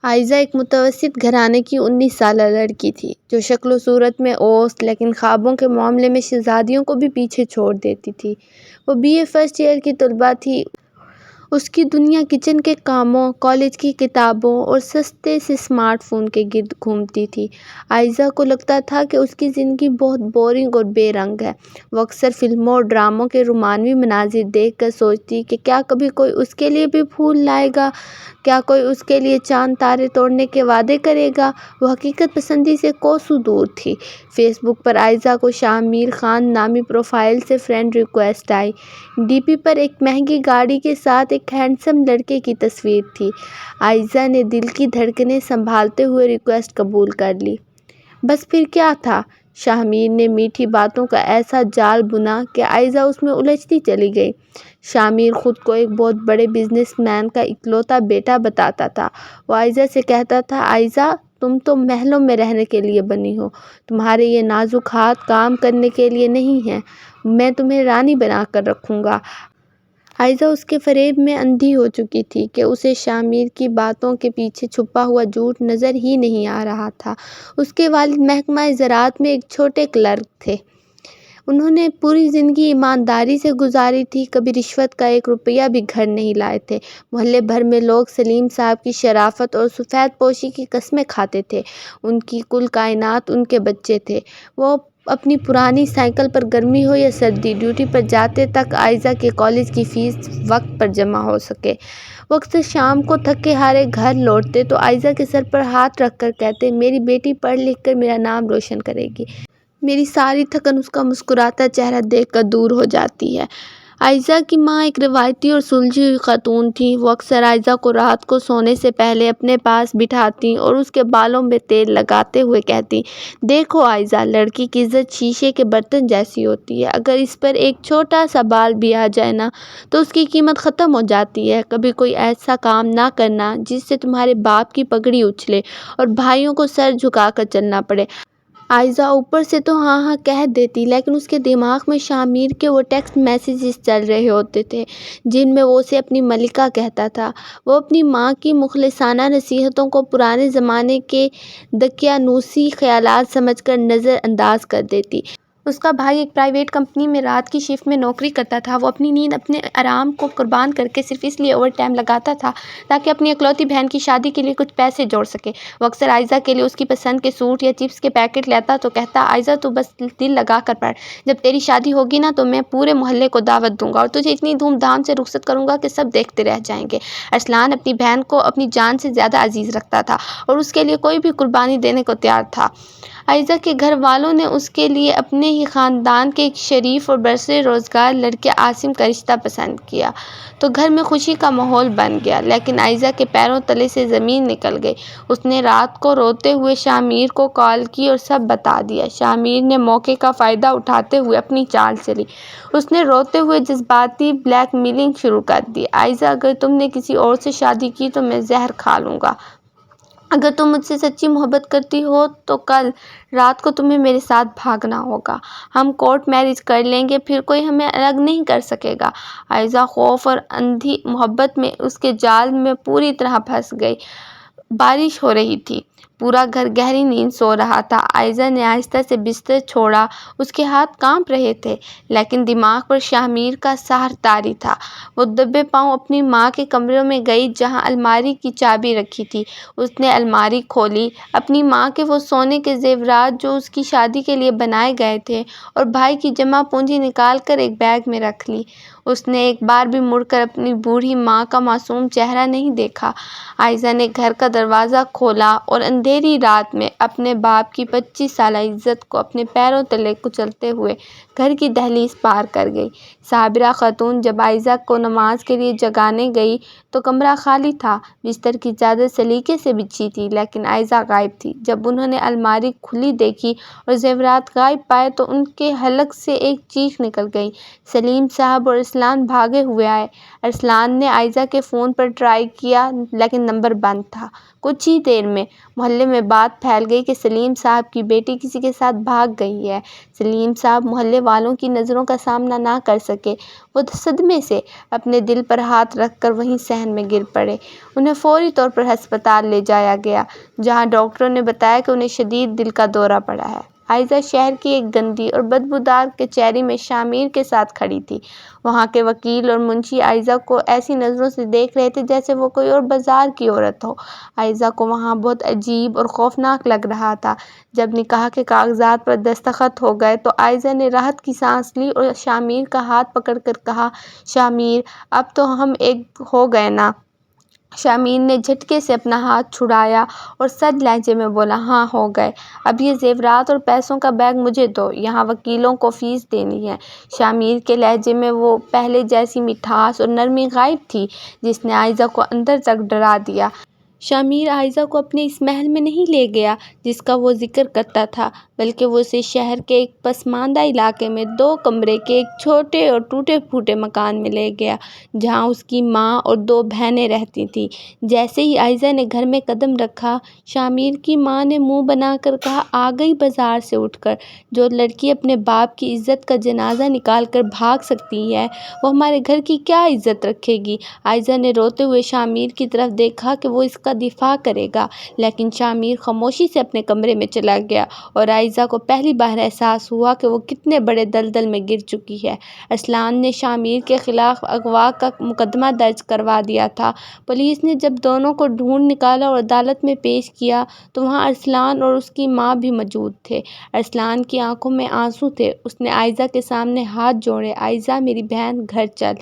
عائزہ ایک متوسط گھرانے کی 19 سالہ لڑکی تھی جو شکل و صورت میں اوسط لیکن خوابوں کے معاملے میں شہزادیوں کو بھی پیچھے چھوڑ دیتی تھی۔ وہ BA فرسٹ ایئر کی طالبہ تھی۔ اس کی دنیا کچن کے کاموں، کالج کی کتابوں اور سستے سے اسمارٹ فون کے گرد گھومتی تھی۔ عائزہ کو لگتا تھا کہ اس کی زندگی بہت بورنگ اور بے رنگ ہے۔ وہ اکثر فلموں اور ڈراموں کے رومانوی مناظر دیکھ کر سوچتی کہ کیا کبھی کوئی اس کے لیے بھی پھول لائے گا، کیا کوئی اس کے لیے چاند تارے توڑنے کے وعدے کرے گا۔ وہ حقیقت پسندی سے کوسوں دور تھی۔ فیس بک پر عائزہ کو شاہ میر خان نامی پروفائل سے فرینڈ ریکویسٹ آئی۔ DP پر ایک مہنگی گاڑی کے ساتھ ایک ہینڈسم لڑکے کی تصویر تھی۔ عائزہ نے دل کی دھڑکنیں سنبھالتے ہوئے ریکویسٹ قبول کر لی۔ بس پھر کیا تھا؟ شاہ میر نے میٹھی باتوں کا ایسا جال بنا کہ عائزہ اس میں الجھتی چلی گئی۔ شاہ میر خود کو ایک بہت بڑے بزنس مین کا اکلوتا بیٹا بتاتا تھا۔ وہ عائزہ سے کہتا تھا، عائزہ تم تو محلوں میں رہنے کے لیے بنی ہو، تمہارے یہ نازک ہاتھ کام کرنے کے لیے نہیں ہیں، میں تمہیں رانی بنا کر رکھوں گا۔ عائزہ اس کے فریب میں اندھی ہو چکی تھی کہ اسے شاہ میر کی باتوں کے پیچھے چھپا ہوا جھوٹ نظر ہی نہیں آ رہا تھا۔ اس کے والد محکمہ زراعت میں ایک چھوٹے کلرک تھے۔ انہوں نے پوری زندگی ایمانداری سے گزاری تھی، کبھی رشوت کا 1 روپیہ بھی گھر نہیں لائے تھے۔ محلے بھر میں لوگ سلیم صاحب کی شرافت اور سفید پوشی کی قسمیں کھاتے تھے۔ ان کی کل کائنات ان کے بچے تھے۔ وہ اپنی پرانی سائیکل پر گرمی ہو یا سردی ڈیوٹی پر جاتے تک عائزہ کے کالج کی فیس وقت پر جمع ہو سکے۔ وہ اکثر شام کو تھکے ہارے گھر لوٹتے تو عائزہ کے سر پر ہاتھ رکھ کر کہتے، میری بیٹی پڑھ لکھ کر میرا نام روشن کرے گی۔ میری ساری تھکن اس کا مسکراتا چہرہ دیکھ کر دور ہو جاتی ہے۔ عائزہ کی ماں ایک روایتی اور سلجھی ہوئی خاتون تھیں۔ وہ اکثر عائزہ کو رات کو سونے سے پہلے اپنے پاس بٹھاتیں اور اس کے بالوں میں تیل لگاتے ہوئے کہتیں، دیکھو عائزہ، لڑکی کی عزت شیشے کے برتن جیسی ہوتی ہے، اگر اس پر ایک چھوٹا سا بال بھی آ جائے نا تو اس کی قیمت ختم ہو جاتی ہے۔ کبھی کوئی ایسا کام نہ کرنا جس سے تمہارے باپ کی پگڑی اچھلے اور بھائیوں کو سر جھکا کر چلنا پڑے۔ عائزہ اوپر سے تو ہاں ہاں کہہ دیتی، لیکن اس کے دماغ میں شاہ میر کے وہ ٹیکسٹ میسیجز چل رہے ہوتے تھے جن میں وہ اسے اپنی ملکہ کہتا تھا۔ وہ اپنی ماں کی مخلصانہ نصیحتوں کو پرانے زمانے کے دقیانوسی خیالات سمجھ کر نظر انداز کر دیتی۔ اس کا بھائی ایک پرائیویٹ کمپنی میں رات کی شفٹ میں نوکری کرتا تھا۔ وہ اپنی نیند، اپنے آرام کو قربان کر کے صرف اس لیے اوور ٹائم لگاتا تھا تاکہ اپنی اکلوتی بہن کی شادی کے لیے کچھ پیسے جوڑ سکے۔ وہ اکثر عائزہ کے لیے اس کی پسند کے سوٹ یا چپس کے پیکٹ لاتا تو کہتا، عائزہ تو بس دل لگا کر پڑھ، جب تیری شادی ہوگی نا تو میں پورے محلے کو دعوت دوں گا اور تجھے اتنی دھوم دھام سے رخصت کروں گا کہ سب دیکھتے رہ جائیں گے۔ ارسلان اپنی بہن کو اپنی جان سے زیادہ عزیز رکھتا تھا اور اس کے لیے کوئی بھی قربانی دینے کو تیار تھا۔ عائزہ کے گھر والوں نے اس کے لیے اپنے ہی خاندان کے ایک شریف اور برسر روزگار لڑکے عاصم کا رشتہ پسند کیا تو گھر میں خوشی کا ماحول بن گیا۔ لیکن عائزہ کے پیروں تلے سے زمین نکل گئی۔ اس نے رات کو روتے ہوئے شاہ میر کو کال کی اور سب بتا دیا۔ شاہ میر نے موقع کا فائدہ اٹھاتے ہوئے اپنی چال چلی۔ اس نے روتے ہوئے جذباتی بلیک میلنگ شروع کر دی، عائزہ اگر تم نے کسی اور سے شادی کی تو میں زہر کھا لوں گا۔ اگر تم مجھ سے سچی محبت کرتی ہو تو کل رات کو تمہیں میرے ساتھ بھاگنا ہوگا۔ ہم کورٹ میرج کر لیں گے، پھر کوئی ہمیں الگ نہیں کر سکے گا۔ عائزہ خوف اور اندھی محبت میں اس کے جال میں پوری طرح پھنس گئی۔ بارش ہو رہی تھی۔ پورا گھر گہری نیند سو رہا تھا۔ عائزہ نے آہستہ سے بستر چھوڑا۔ اس کے ہاتھ کانپ رہے تھے لیکن دماغ پر شاہ میر کا سحر طاری تھا۔ وہ دبے پاؤں اپنی ماں کے کمرے میں گئی جہاں الماری کی چابی رکھی تھی۔ اس نے الماری کھولی، اپنی ماں کے وہ سونے کے زیورات جو اس کی شادی کے لیے بنائے گئے تھے اور بھائی کی جمع پونجی نکال کر ایک بیگ میں رکھ لی۔ اس نے ایک بار بھی مڑ کر اپنی بوڑھی ماں کا معصوم چہرہ نہیں دیکھا۔ عائزہ نے گھر کا دروازہ کھولا اور اندھیری رات میں اپنے باپ کی 25 سالہ عزت کو اپنے پیروں تلے کچلتے ہوئے گھر کی دہلیز پار کر گئی۔ صابرہ خاتون جب عائزہ کو نماز کے لیے جگانے گئی تو کمرہ خالی تھا۔ بستر کی چادر سلیقے سے بچھی تھی لیکن عائزہ غائب تھی۔ جب انہوں نے الماری کھلی دیکھی اور زیورات غائب پائے تو ان کے حلق سے ایک چیخ نکل گئی۔ سلیم صاحب اور ارسلان بھاگے ہوئے آئے۔ ارسلان نے عائزہ کے فون پر ٹرائی کیا لیکن نمبر بند تھا۔ کچھ ہی دیر میں محلے محلے میں بات پھیل گئی کہ سلیم صاحب کی بیٹی کسی کے ساتھ بھاگ گئی ہے۔ سلیم صاحب محلے والوں کی نظروں کا سامنا نہ کر سکے۔ وہ صدمے سے اپنے دل پر ہاتھ رکھ کر وہیں صحن میں گر پڑے۔ انہیں فوری طور پر ہسپتال لے جایا گیا، جہاں ڈاکٹروں نے بتایا کہ انہیں شدید دل کا دورہ پڑا ہے۔ عائزہ شہر کی ایک گندی اور بدبودار کچہری میں شامیر کے ساتھ کھڑی تھی۔ وہاں کے وکیل اور منشی عائزہ کو ایسی نظروں سے دیکھ رہے تھے جیسے وہ کوئی اور بازار کی عورت ہو۔ عائزہ کو وہاں بہت عجیب اور خوفناک لگ رہا تھا۔ جب نکاح کے کاغذات پر دستخط ہو گئے تو عائزہ نے راحت کی سانس لی اور شامیر کا ہاتھ پکڑ کر کہا، شامیر، اب تو ہم ایک ہو گئے نا؟ شامیر نے جھٹکے سے اپنا ہاتھ چھڑایا اور سرد لہجے میں بولا، ہاں ہو گئے۔ اب یہ زیورات اور پیسوں کا بیگ مجھے دو، یہاں وکیلوں کو فیس دینی ہے۔ شامیر کے لہجے میں وہ پہلے جیسی مٹھاس اور نرمی غائب تھی جس نے عائزہ کو اندر تک ڈرا دیا۔ شامیر عائزہ کو اپنے اس محل میں نہیں لے گیا جس کا وہ ذکر کرتا تھا، بلکہ وہ اسے شہر کے ایک پسماندہ علاقے میں 2 کمرے کے ایک چھوٹے اور ٹوٹے پھوٹے مکان میں لے گیا، جہاں اس کی ماں اور 2 بہنیں رہتی تھیں۔ جیسے ہی عائزہ نے گھر میں قدم رکھا، شامیر کی ماں نے منہ بنا کر کہا، آ گئی بازار سے اٹھ کر؟ جو لڑکی اپنے باپ کی عزت کا جنازہ نکال کر بھاگ سکتی ہے، وہ ہمارے گھر کی کیا عزت رکھے گی؟ عائزہ نے روتے ہوئے شامیر کی طرف دیکھا کہ وہ اس کا دفاع کرے گا، لیکن شامیر خاموشی سے اپنے کمرے میں چلا گیا اور عائزہ کو پہلی بار احساس ہوا کہ وہ کتنے بڑے دلدل میں گر چکی ہے۔ ارسلان نے شامیر کے خلاف اغوا کا مقدمہ درج کروا دیا تھا۔ پولیس نے جب دونوں کو ڈھونڈ نکالا اور عدالت میں پیش کیا تو وہاں ارسلان اور اس کی ماں بھی موجود تھے۔ ارسلان کی آنکھوں میں آنسو تھے۔ اس نے عائزہ کے سامنے ہاتھ جوڑے، عائزہ میری بہن، گھر چل،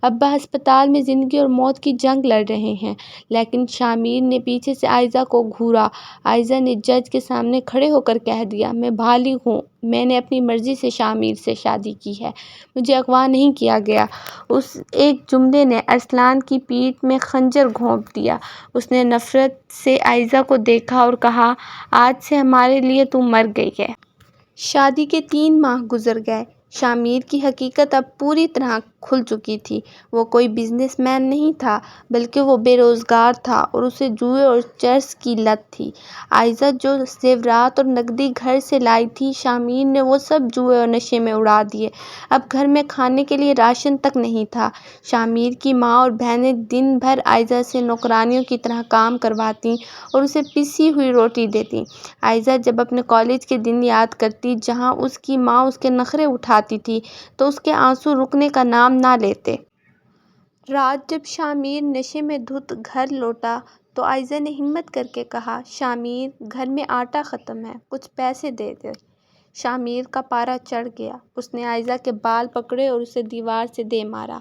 ابا ہسپتال میں زندگی اور موت کی جنگ لڑ رہے ہیں۔ لیکن شامیر نے پیچھے سے عائزہ کو گھورا۔ عائزہ نے جج کے سامنے کھڑے ہو کر کہہ دیا، میں بالغ ہوں، میں نے اپنی مرضی سے شامیر سے شادی کی ہے، مجھے اغوا نہیں کیا گیا۔ اس ایک جملے نے ارسلان کی پیٹھ میں خنجر گھونپ دیا۔ اس نے نفرت سے عائزہ کو دیکھا اور کہا، آج سے ہمارے لیے تو مر گئی ہے۔ شادی کے 3 ماہ گزر گئے۔ شامیر کی حقیقت اب پوری طرح کھل چکی تھی۔ وہ کوئی بزنس مین نہیں تھا، بلکہ وہ بے روزگار تھا اور اسے جوئے اور چرس کی لت تھی۔ عائزہ جو زیورات اور نقدی گھر سے لائی تھی، شامیر نے وہ سب جوئے اور نشے میں اڑا دیے۔ اب گھر میں کھانے کے لیے راشن تک نہیں تھا۔ شامیر کی ماں اور بہنیں دن بھر عائزہ سے نوکرانیوں کی طرح کام کرواتیں اور اسے پسی ہوئی روٹی دیتیں۔ عائزہ جب اپنے کالج کے دن یاد کرتی جہاں اس کی ماں اس کے نخرے اٹھاتی تھی تو اس کے آنسو رکنے کا نام نہ لیتے۔ رات جب شامیر نشے میں دھت گھر لوٹا تو عائزہ نے ہمت کر کے کہا، شامیر، گھر میں آٹا ختم ہے، کچھ پیسے دے دے۔ شامیر کا پارا چڑھ گیا۔ اس نے عائزہ کے بال پکڑے اور اسے دیوار سے دے مارا۔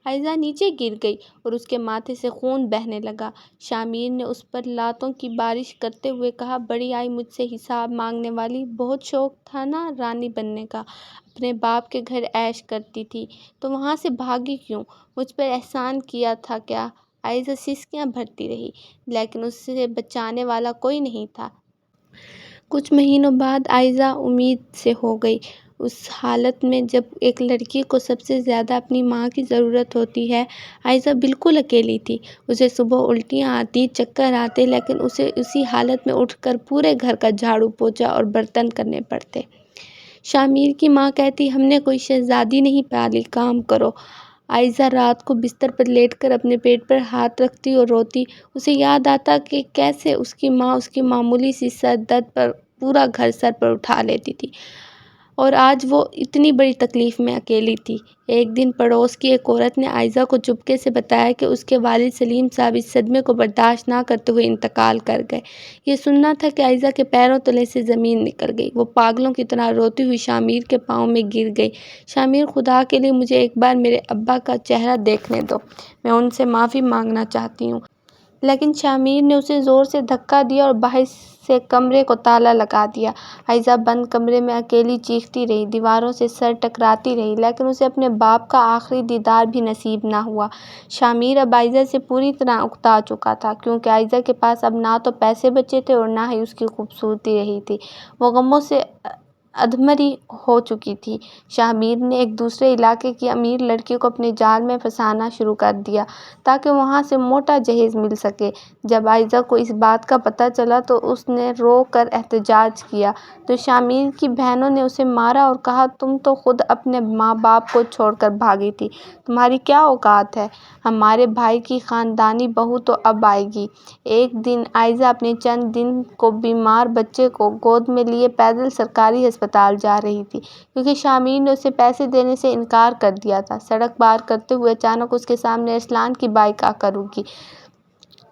عائزہ نیچے گر گئی اور اس کے ماتھے سے خون بہنے لگا۔ شامیر نے اس پر لاتوں کی بارش کرتے ہوئے کہا، بڑی آئی مجھ سے حساب مانگنے والی، بہت شوق تھا نا رانی بننے کا، اپنے باپ کے گھر عیش کرتی تھی، تو وہاں سے بھاگی کیوں؟ مجھ پر احسان کیا تھا کیا؟ عائزہ سسکیاں بھرتی رہی، لیکن اس سے بچانے والا کوئی نہیں تھا۔ کچھ مہینوں بعد عائزہ امید سے ہو گئی۔ اس حالت میں جب ایک لڑکی کو سب سے زیادہ اپنی ماں کی ضرورت ہوتی ہے، عائزہ بالکل اکیلی تھی۔ اسے صبح الٹیاں آتی، چکر آتے، لیکن اسے اسی حالت میں اٹھ کر پورے گھر کا جھاڑو پوچھا اور برتن کرنے پڑتے۔ شامیر کی ماں کہتی، ہم نے کوئی شہزادی نہیں پالی، کام کرو۔ عائزہ رات کو بستر پر لیٹ کر اپنے پیٹ پر ہاتھ رکھتی اور روتی۔ اسے یاد آتا کہ کیسے اس کی ماں اس کی معمولی سی سر درد پر پورا گھر سر پر اٹھا لیتی تھی، اور آج وہ اتنی بڑی تکلیف میں اکیلی تھی۔ ایک دن پڑوس کی ایک عورت نے عائزہ کو چپکے سے بتایا کہ اس کے والد سلیم صاحب اس صدمے کو برداشت نہ کرتے ہوئے انتقال کر گئے۔ یہ سننا تھا کہ عائزہ کے پیروں تلے سے زمین نکل گئی۔ وہ پاگلوں کی طرح روتی ہوئی شامیر کے پاؤں میں گر گئی، شامیر، خدا کے لیے مجھے ایک بار میرے ابا کا چہرہ دیکھنے دو، میں ان سے معافی مانگنا چاہتی ہوں۔ لیکن شامیر نے اسے زور سے دھکا دیا اور باہر سے کمرے کو تالا لگا دیا۔ عائزہ بند کمرے میں اکیلی چیختی رہی، دیواروں سے سر ٹکراتی رہی، لیکن اسے اپنے باپ کا آخری دیدار بھی نصیب نہ ہوا۔ شامیر اب عائزہ سے پوری طرح اکتا چکا تھا، کیونکہ عائزہ کے پاس اب نہ تو پیسے بچے تھے اور نہ ہی اس کی خوبصورتی رہی تھی۔ وہ غموں سے ادھمری ہو چکی تھی۔ شاہ میر نے ایک دوسرے علاقے کی امیر لڑکی کو اپنے جال میں پھنسانا شروع کر دیا تاکہ وہاں سے موٹا جہیز مل سکے۔ جب عائزہ کو اس بات کا پتہ چلا تو اس نے رو کر احتجاج کیا تو شاہ میر کی بہنوں نے اسے مارا اور کہا، تم تو خود اپنے ماں باپ کو چھوڑ کر بھاگی تھی، تمہاری کیا اوقات ہے؟ ہمارے بھائی کی خاندانی بہو تو اب آئے گی۔ ایک دن عائزہ اپنے چند دن کو بیمار بچے کو گود میں لیے پیدل سرکاری ہسپتال جا رہی تھی کیونکہ شاہ میر نے اسے پیسے دینے سے انکار کر دیا تھا۔ سڑک پار کرتے ہوئے اچانک اس کے سامنے ارسلان کی بائیک آ کر رکی۔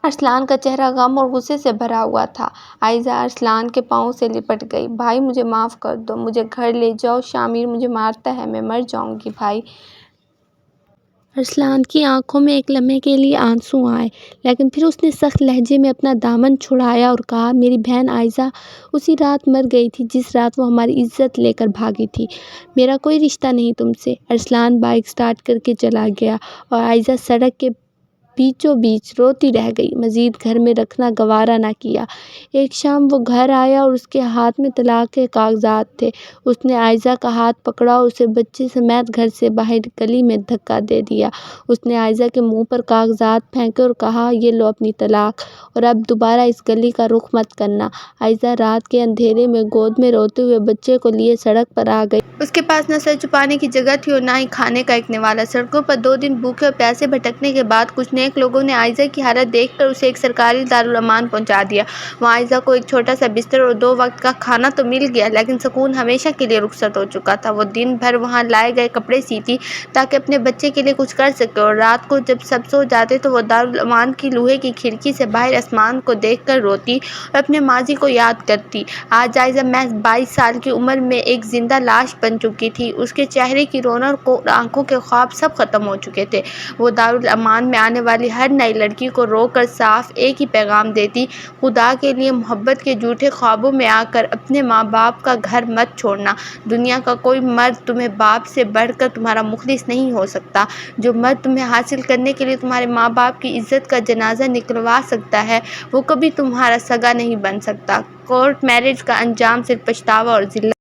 ارسلان کا چہرہ غم اور غصے سے بھرا ہوا تھا۔ عائزہ ارسلان کے پاؤں سے لپٹ گئی۔ بھائی مجھے معاف کر دو، مجھے گھر لے جاؤ، شاہ میر مجھے مارتا ہے، میں مر جاؤں گی بھائی۔ ارسلان کی آنکھوں میں ایک لمحے کے لیے آنسو آئے، لیکن پھر اس نے سخت لہجے میں اپنا دامن چھڑایا اور کہا، میری بہن عائزہ اسی رات مر گئی تھی جس رات وہ ہماری عزت لے کر بھاگی تھی۔ میرا کوئی رشتہ نہیں تم سے۔ ارسلان بائیک سٹارٹ کر کے چلا گیا اور عائزہ سڑک کے بیچوں بیچ روتی رہ گئی۔ مزید گھر میں رکھنا گوارا نہ کیا۔ ایک شام وہ گھر آیا اور اس کے ہاتھ میں طلاق کے کاغذات تھے۔ اس نے عائزہ کا ہاتھ پکڑا اور اسے بچے سمیت گھر سے باہر گلی میں دھکا دے دیا۔ اس نے عائزہ کے منہ پر کاغذات پھینکے اور کہا، یہ لو اپنی طلاق، اور اب دوبارہ اس گلی کا رخ مت کرنا۔ عائزہ رات کے اندھیرے میں گود میں روتے ہوئے بچے کو لیے سڑک پر آ گئی۔ اس کے پاس نہ سر چھپانے کی جگہ تھی اور نہ ہی کھانے کا ایک نوالہ۔ سڑکوں پر 2 دن بھوکے اور پیاسے بھٹکنے کے بعد کچھ نیک لوگوں نے عائزہ کی حالت دیکھ کر اسے ایک سرکاری دارالامان پہنچا دیا۔ وہاں عائزہ کو ایک چھوٹا سا بستر اور 2 وقت کا کھانا تو مل گیا، لیکن سکون ہمیشہ کے لیے رخصت ہو چکا تھا۔ وہ دن بھر وہاں لائے گئے کپڑے سیتی تاکہ اپنے بچے کے لیے کچھ کر سکے، اور رات کو جب سب سو جاتے تو وہ دارالامان کی لوہے کی کھڑکی سے باہر آسمان کو دیکھ کر روتی اور اپنے ماضی کو یاد کرتی۔ آج عائزہ محض 22 سال کی عمر میں ایک زندہ لاش بن چکی تھی۔ اس کے چہرے کی رونق اور آنکھوں کے خواب سب ختم ہو چکے تھے۔ وہ دارالامان میں آنے والی ہر نئی لڑکی کو رو کر صاف ایک ہی پیغام دیتی، خدا کے لیے محبت کے جھوٹے خوابوں میں آ کر اپنے ماں باپ کا گھر مت چھوڑنا۔ دنیا کا کوئی مرد تمہیں باپ سے بڑھ کر تمہارا مخلص نہیں ہو سکتا۔ جو مرد تمہیں حاصل کرنے کے لیے تمہارے ماں باپ کی عزت کا جنازہ نکلوا سکتا ہے، وہ کبھی تمہارا سگا نہیں بن سکتا۔ کورٹ میرج کا انجام صرف پچھتاوا اور ذلت